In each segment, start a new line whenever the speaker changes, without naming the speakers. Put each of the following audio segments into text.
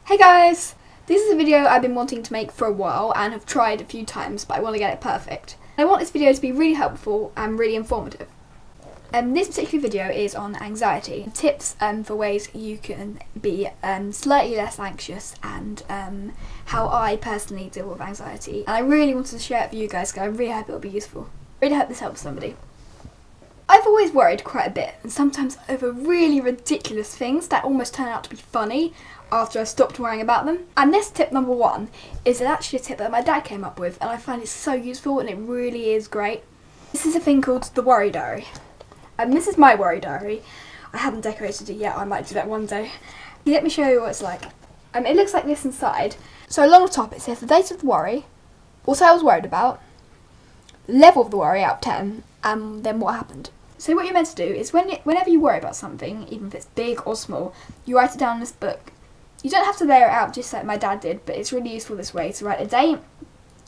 Hey guys! This is a video I've been wanting to make for a while and have tried a few times, but I want to get it perfect. I want this video to be really helpful and really informative. This particular video is on anxiety, tips for ways you can be slightly less anxious and how I personally deal with anxiety. And I really wanted to share it with you guys because I really hope it'll be useful. I really hope this helps somebody. I've always worried quite a bit, and sometimes over really ridiculous things that almost turn out to be funny after I've stopped worrying about them. And this tip number one is actually a tip that my dad came up with, and I find it so useful and it really is great. This is a thing called the worry diary. And this is my worry diary. I haven't decorated it yet, I might do that one day. Let me show you what it's like. It looks like this inside. So along the top it says the date of the worry, what I was worried about, level of the worry out of 10, and then what happened. So what you're meant to do is whenever you worry about something, even if it's big or small, you write it down in this book. You don't have to lay it out just like my dad did, but it's really useful this way to write a date,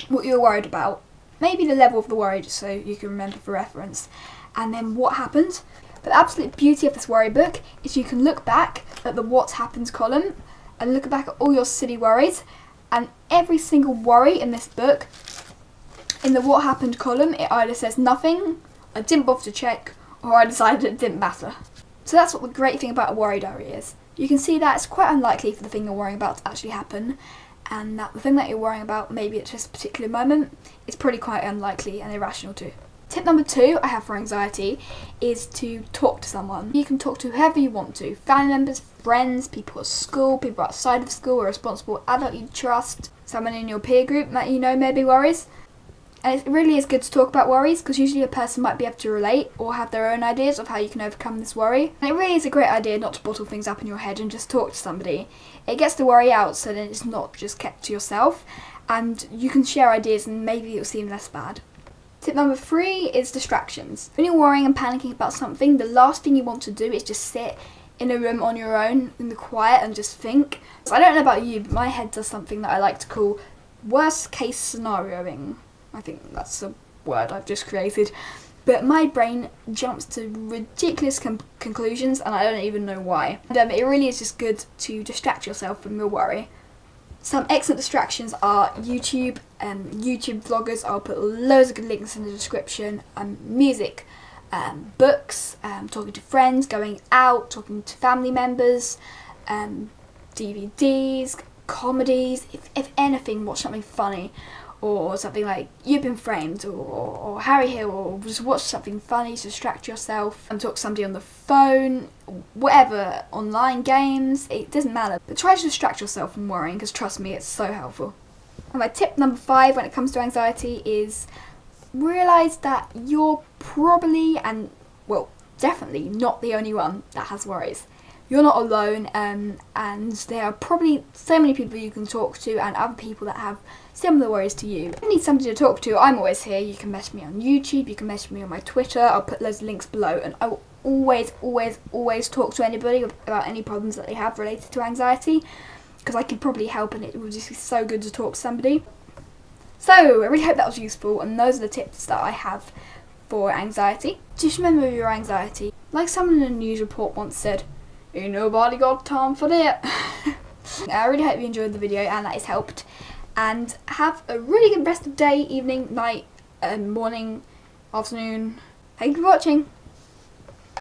what you were worried about, maybe the level of the worry just so you can remember for reference, and then what happened. But the absolute beauty of this worry book is you can look back at the what's happened column and look back at all your silly worries, and every single worry in this book, in the what happened column, it either says nothing, I didn't bother to check, or I decided it didn't matter. So that's what the great thing about a worry diary is. You can see that it's quite unlikely for the thing you're worrying about to actually happen, and that the thing that you're worrying about, maybe at just a particular moment, is pretty quite unlikely and irrational too. Tip number two I have for anxiety is to talk to someone. You can talk to whoever you want to. Family members, friends, people at school, people outside of school, a responsible adult you trust, someone in your peer group that you know maybe worries. And it really is good to talk about worries because usually a person might be able to relate or have their own ideas of how you can overcome this worry. And it really is a great idea not to bottle things up in your head and just talk to somebody. It gets the worry out so then it's not just kept to yourself, and you can share ideas and maybe it'll seem less bad. Tip number three is distractions. When you're worrying and panicking about something, the last thing you want to do is just sit in a room on your own in the quiet and just think. So I don't know about you, but my head does something that I like to call worst case scenarioing. I think that's a word I've just created. But my brain jumps to ridiculous conclusions and I don't even know why. And it really is just good to distract yourself from your worry. Some excellent distractions are YouTube, YouTube vloggers. I'll put loads of good links in the description. Music, books, talking to friends, going out, talking to family members, DVDs, comedies, if anything, watch something funny. Or something like You've Been Framed or Harry Hill, or just watch something funny to distract yourself and talk to somebody on the phone, whatever, online games, it doesn't matter. But try to distract yourself from worrying because trust me, it's so helpful. And my tip number 5 when it comes to anxiety is realise that you're probably, and well, definitely not the only one that has worries. You're not alone, and there are probably so many people you can talk to and other people that have similar worries to you. If you need somebody to talk to, I'm always here. You can message me on YouTube, you can message me on my Twitter, I'll put loads of links below, and I will always talk to anybody about any problems that they have related to anxiety, because I can probably help and it will just be so good to talk to somebody. So, I really hope that was useful, and those are the tips that I have for anxiety. Just remember your anxiety. Like someone in a news report once said, ain't nobody got time for that. I really hope you enjoyed the video and that it's helped. And have a really good rest of day, evening, night, morning, afternoon. Thank you for watching.